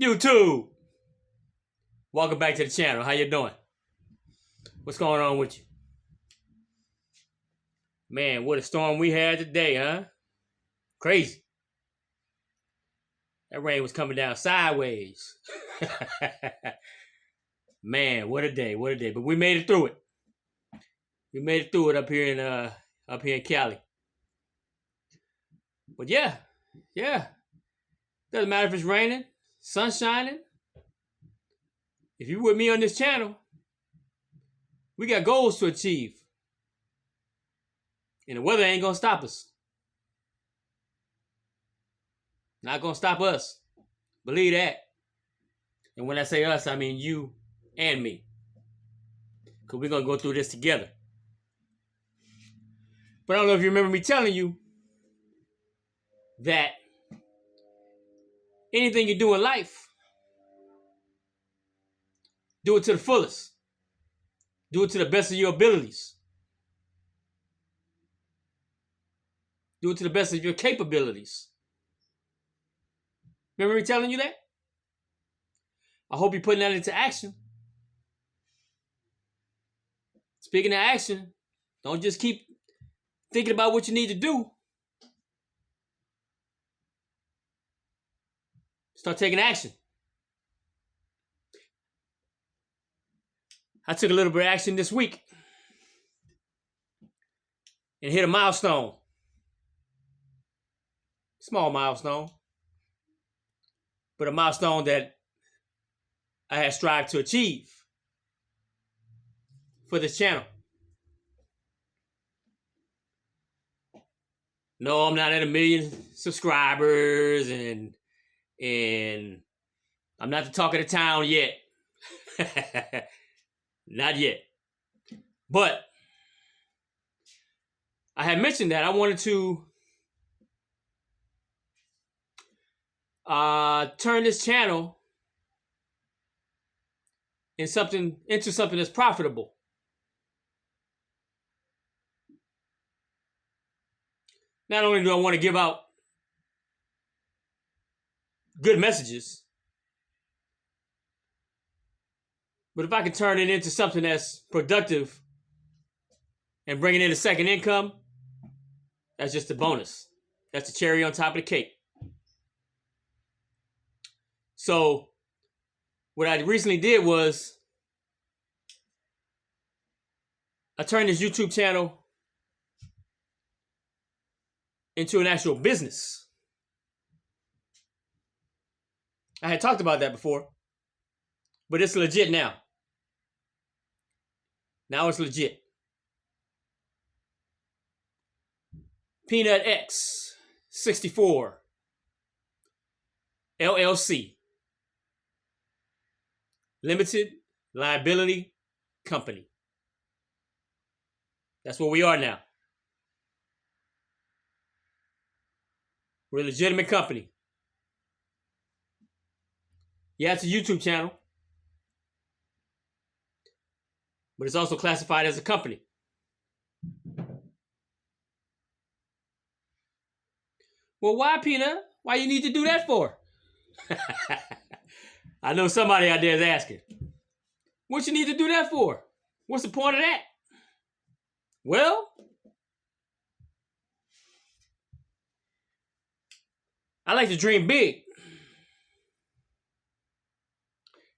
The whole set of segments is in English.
YouTube, welcome back to the channel. How you doing? What's going on with you? Man, what a storm we had today, huh? Crazy. That rain was coming down sideways. Man, what a day, what a day. But we made it through it. We made it through it up here in Cali. But yeah. Doesn't matter if it's raining, sun shining. If you're with me on this channel, we got goals to achieve. And the weather ain't gonna stop us. Not gonna stop us. Believe that. And when I say us, I mean you and me. Because we're gonna go through this together. But I don't know if you remember me telling you that anything you do in life, do it to the fullest. Do it to the best of your abilities. Do it to the best of your capabilities. Remember me telling you that? I hope you're putting that into action. Speaking of action, don't just keep thinking about what you need to do. Start taking action. I took a little bit of action this week and hit a milestone. Small milestone, but a milestone that I had strived to achieve for this channel. No, I'm not at 1 million subscribers and I'm not the talk of the town yet. Not yet. But I had mentioned that I wanted to turn this channel into something that's profitable. Not only do I want to give out good messages, but if I can turn it into something that's productive and bringing in a second income, that's just a bonus. That's the cherry on top of the cake. So what I recently did was I turned this YouTube channel into an actual business. I had talked about that before, but it's legit now. Now it's legit. Peanut X 64 LLC. Limited Liability Company. That's what we are now. We're a legitimate company. Yeah, it's a YouTube channel, but it's also classified as a company. Well, why, Peanut? Why you need to do that for? I know somebody out there is asking. What you need to do that for? What's the point of that? Well, I like to dream big.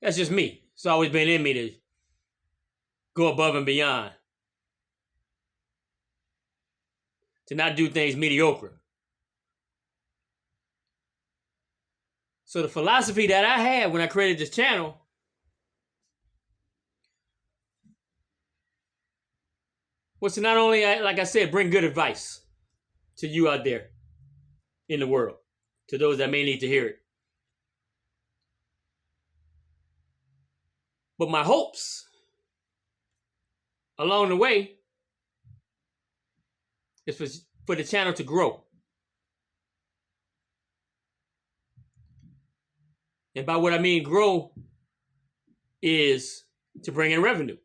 That's just me. It's always been in me to go above and beyond. To not do things mediocre. So the philosophy that I had when I created this channel was to not only, like I said, bring good advice to you out there in the world, to those that may need to hear it. But my hopes along the way is for the channel to grow. And by what I mean grow is to bring in revenue.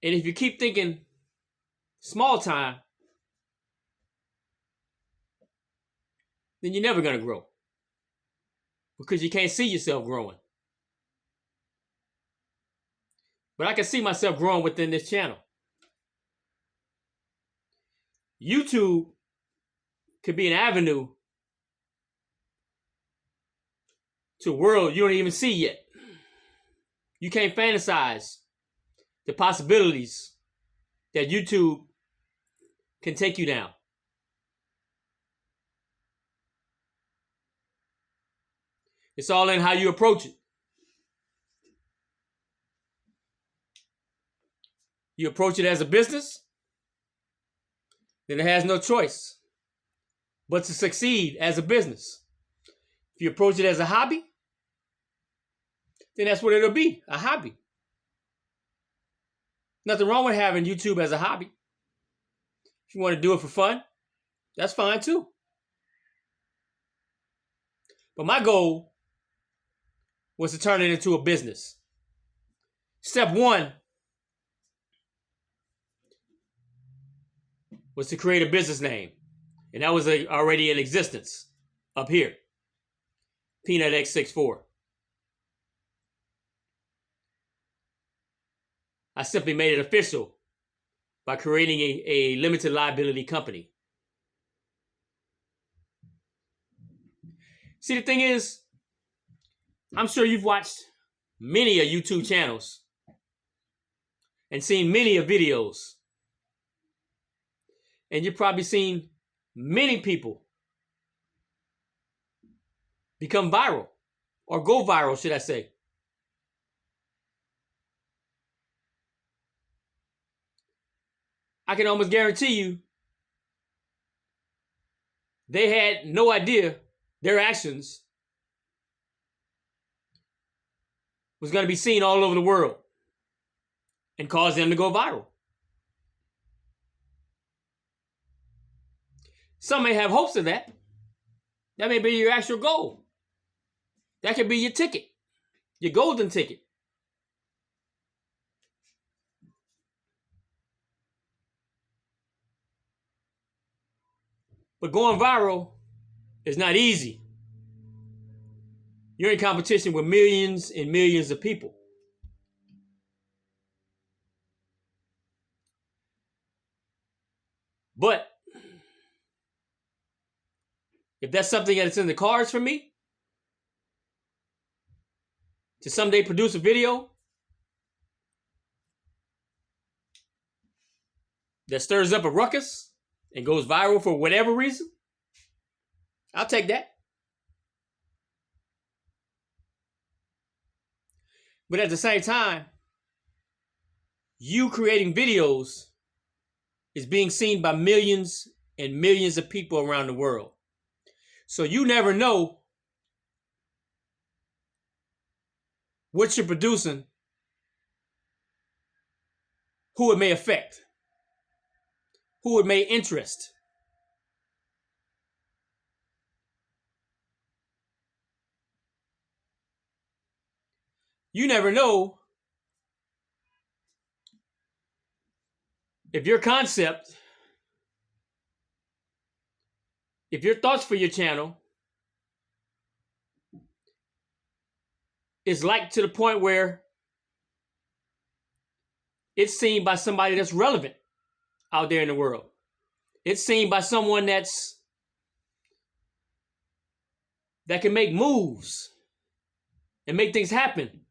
And if you keep thinking small time, then you're never going to grow because you can't see yourself growing. But I can see myself growing within this channel. YouTube could be an avenue to a world you don't even see yet. You can't fantasize the possibilities that YouTube can take you down. It's all in how you approach it. You approach it as a business, then it has no choice but to succeed as a business. If you approach it as a hobby, then that's what it'll be, a hobby. Nothing wrong with having YouTube as a hobby. If you want to do it for fun, that's fine too. But my goal was to turn it into a business. Step one was to create a business name. And that was already in existence up here. Peanut X64. I simply made it official by creating a limited liability company. See, the thing is, I'm sure you've watched many of YouTube channels and seen many of videos. And you've probably seen many people become viral, or go viral, should I say. I can almost guarantee you they had no idea their actions was going to be seen all over the world and cause them to go viral. Some may have hopes of that. That may be your actual goal. That could be your ticket, your golden ticket. But going viral is not easy. You're in competition with millions and millions of people. But if that's something that's in the cards for me, to someday produce a video that stirs up a ruckus and goes viral for whatever reason, I'll take that. But at the same time, you creating videos is being seen by millions and millions of people around the world. So you never know what you're producing, who it may affect, who it may interest. You never know if your concept, if your thoughts for your channel is like to the point where it's seen by somebody that's relevant out there in the world. It's seen by someone that can make moves and make things happen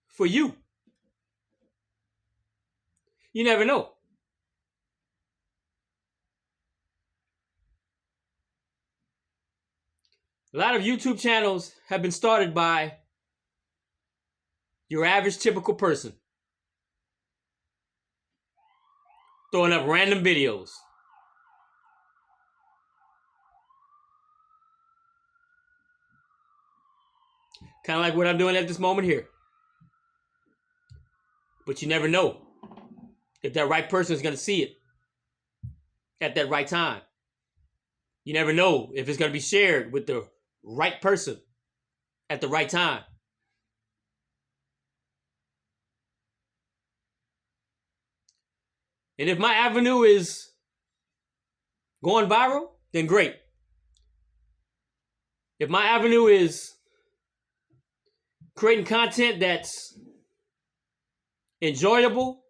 for you. You never know. A lot of YouTube channels have been started by your average typical person throwing up random videos. Kind of like what I'm doing at this moment here. But you never know if that right person is going to see it at that right time. You never know if it's going to be shared with the right person at the right time. And if my avenue is going viral, then great. If my avenue is creating content that's enjoyable,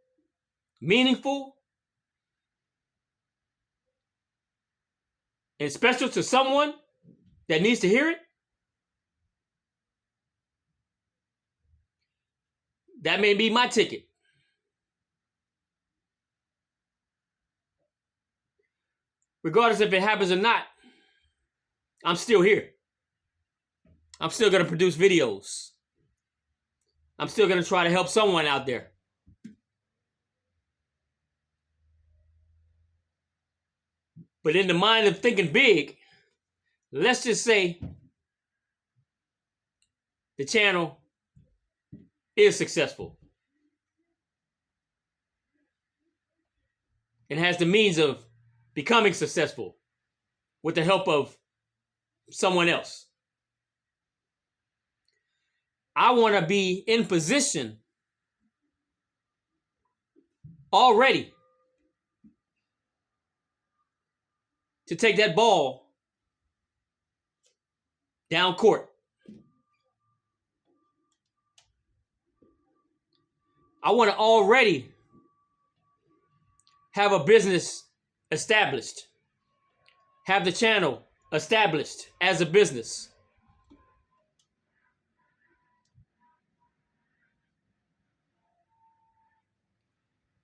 meaningful, and special to someone that needs to hear it, that may be my ticket. Regardless if it happens or not, I'm still here. I'm still going to produce videos. I'm still going to try to help someone out there. But in the mind of thinking big, let's just say the channel is successful and has the means of becoming successful with the help of someone else. I want to be in position already to take that ball down court. I want to already have a business established, have the channel established as a business.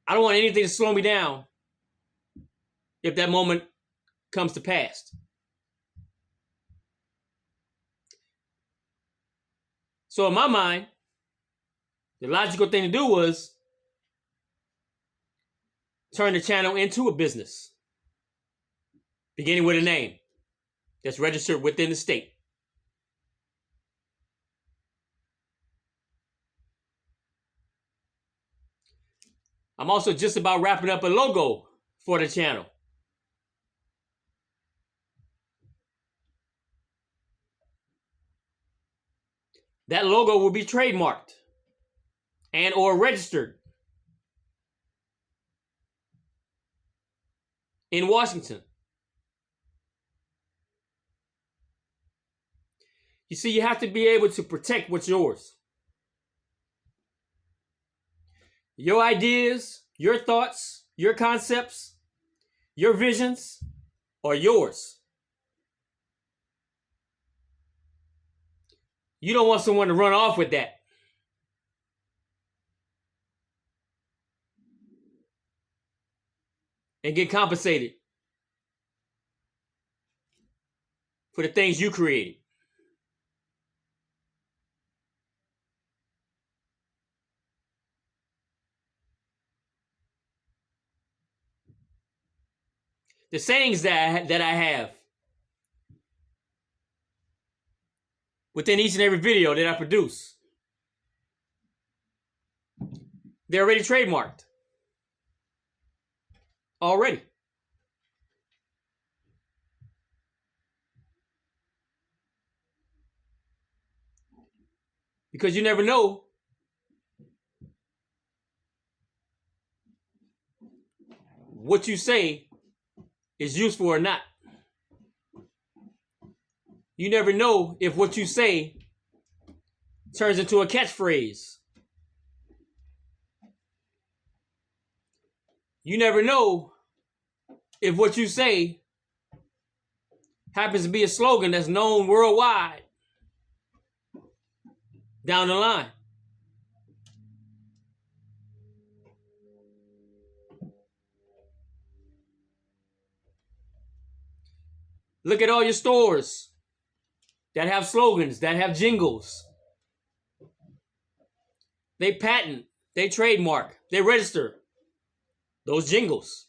I don't want anything to slow me down if that moment comes to pass. So in my mind, the logical thing to do was turn the channel into a business, beginning with a name that's registered within the state. I'm also just about wrapping up a logo for the channel. That logo will be trademarked and or registered in Washington. You see, you have to be able to protect what's yours. Your ideas, your thoughts, your concepts, your visions are yours. You don't want someone to run off with that. And get compensated for the things you created. The sayings that I have within each and every video that I produce, they're already trademarked. Already. Because you never know what you say is useful or not. You never know if what you say turns into a catchphrase. You never know if what you say happens to be a slogan that's known worldwide down the line. Look at all your stores that have slogans, that have jingles. They patent, they trademark, they register those jingles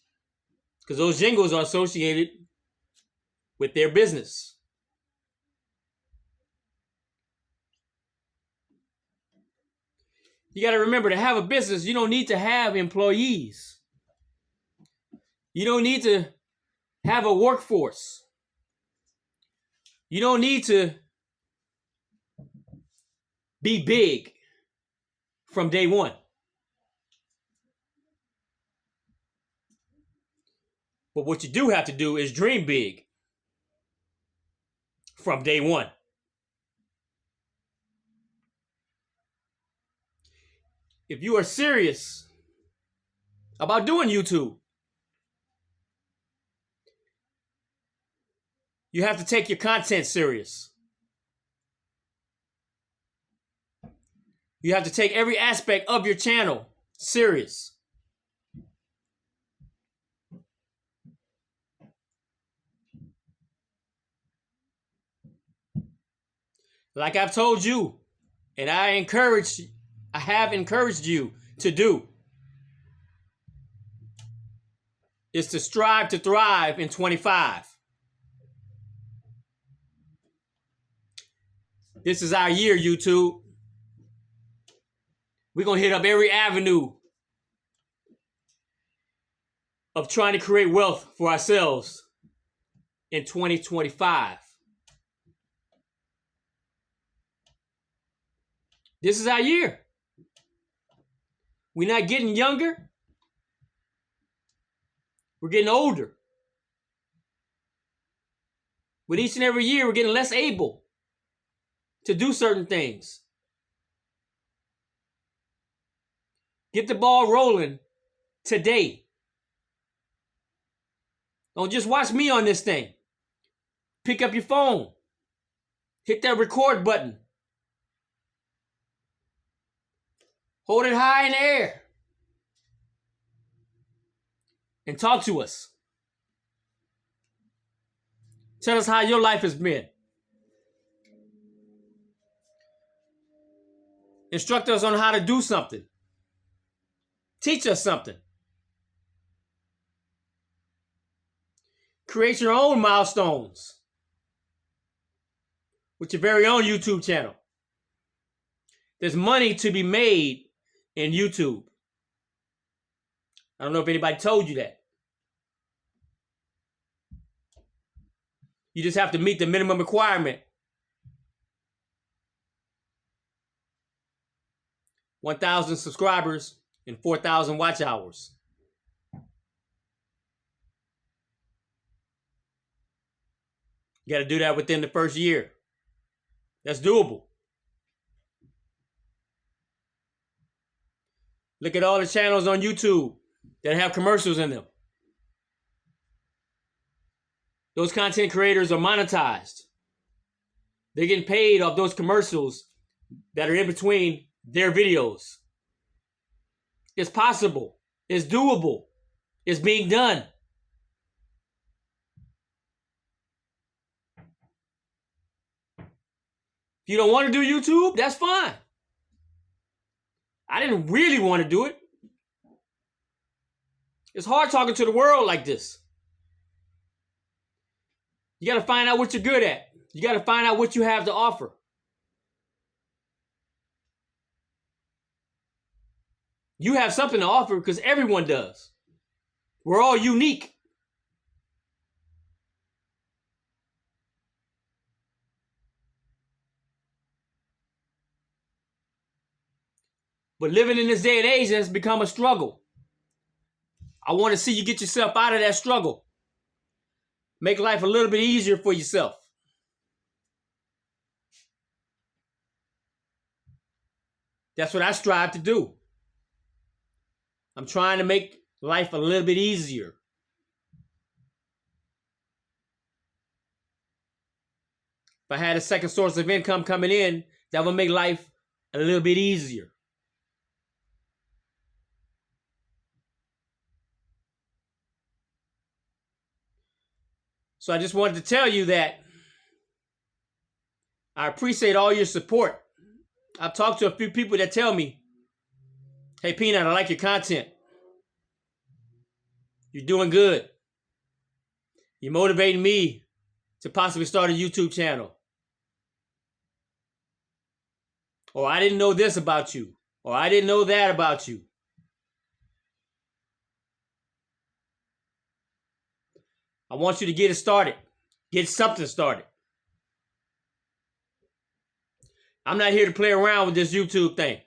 because those jingles are associated with their business. You got to remember, to have a business, you don't need to have employees. You don't need to have a workforce. You don't need to be big from day one. But what you do have to do is dream big from day one. if you are serious about doing YouTube, you have to take your content serious. You have to take every aspect of your channel serious. Like I've told you, and I have encouraged you to do, is to strive to thrive in 25. This is our year, YouTube. We're going to hit up every avenue of trying to create wealth for ourselves in 2025. This is our year. We're not getting younger. We're getting older. With each and every year, we're getting less able to do certain things. Get the ball rolling today. Don't just watch me on this thing. Pick up your phone. Hit that record button. Hold it high in the air. And talk to us. Tell us how your life has been. Instruct us on how to do something. Teach us something. Create your own milestones with your very own YouTube channel. There's money to be made in YouTube. I don't know if anybody told you that. You just have to meet the minimum requirement. 1,000 subscribers and 4,000 watch hours. You got to do that within the first year. That's doable. Look at all the channels on YouTube that have commercials in them. Those content creators are monetized. They're getting paid off those commercials that are in between their videos. It's possible. It's doable. It's being done. If you don't want to do YouTube, that's fine. I didn't really want to do it. It's hard talking to the world like this. You got to find out what you're good at. You got to find out what you have to offer. You have something to offer because everyone does. We're all unique. But living in this day and age has become a struggle. I want to see you get yourself out of that struggle. Make life a little bit easier for yourself. That's what I strive to do. I'm trying to make life a little bit easier. If I had a second source of income coming in, that would make life a little bit easier. So I just wanted to tell you that I appreciate all your support. I've talked to a few people that tell me, hey, Peanut, I like your content. You're doing good. You're motivating me to possibly start a YouTube channel. Or I didn't know this about you. Or I didn't know that about you. I want you to get it started. Get something started. I'm not here to play around with this YouTube thing.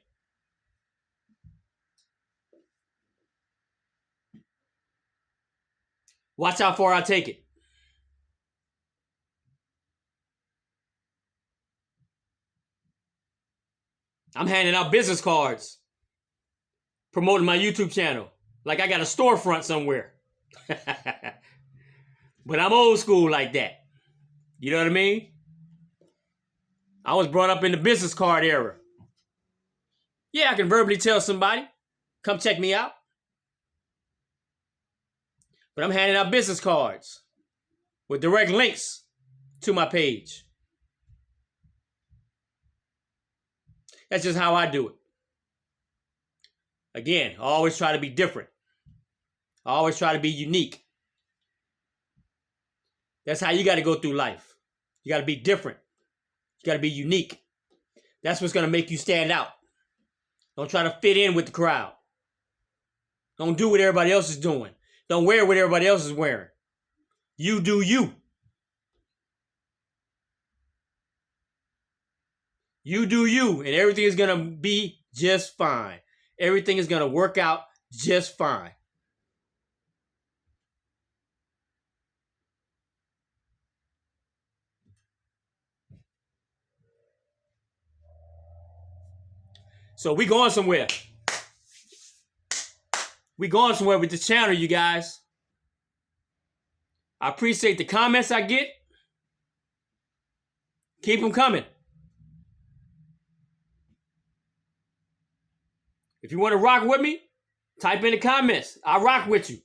Watch how far I take it. I'm handing out business cards promoting my YouTube channel like I got a storefront somewhere. But I'm old school like that. You know what I mean? I was brought up in the business card era. Yeah, I can verbally tell somebody, come check me out. But I'm handing out business cards with direct links to my page. That's just how I do it. Again, I always try to be different. I always try to be unique. That's how you got to go through life. You got to be different. You got to be unique. That's what's going to make you stand out. Don't try to fit in with the crowd. Don't do what everybody else is doing. Don't wear what everybody else is wearing. You do you. You do you, and everything is going to be just fine. Everything is going to work out just fine. So we going somewhere. We going somewhere with this channel, you guys. I appreciate the comments I get. Keep them coming. If you want to rock with me, type in the comments. I'll rock with you.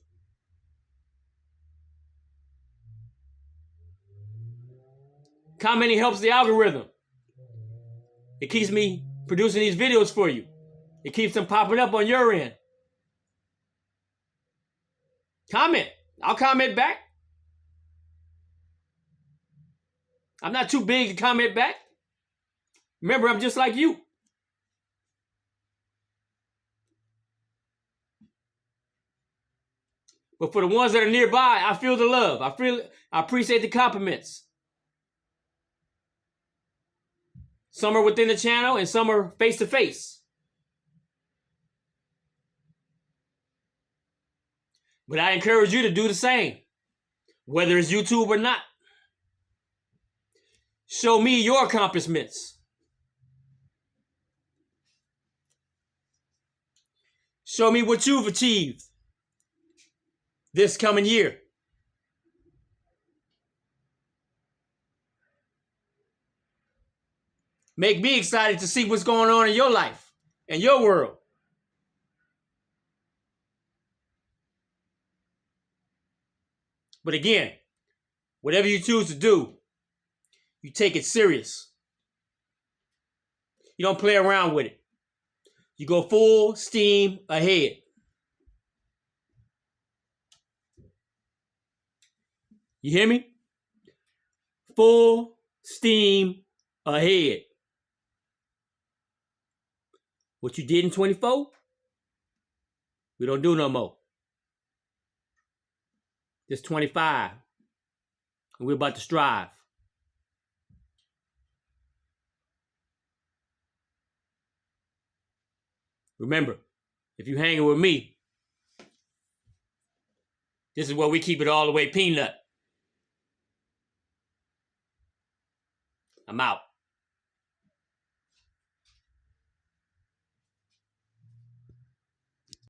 Commenting helps the algorithm. It keeps me producing these videos for you. It keeps them popping up on your end. Comment. I'll comment back. I'm not too big to comment back. Remember, I'm just like you. But for the ones that are nearby, I feel the love. I appreciate the compliments. Some are within the channel and some are face to face. But I encourage you to do the same, whether it's YouTube or not. Show me your accomplishments. Show me what you've achieved this coming year. Make me excited to see what's going on in your life and your world. But again, whatever you choose to do, you take it serious. You don't play around with it. You go full steam ahead. You hear me? Full steam ahead. What you did in 24, we don't do no more. Just 25. And we're about to strive. Remember, if you're hanging with me, this is where we keep it all the way peanut. I'm out.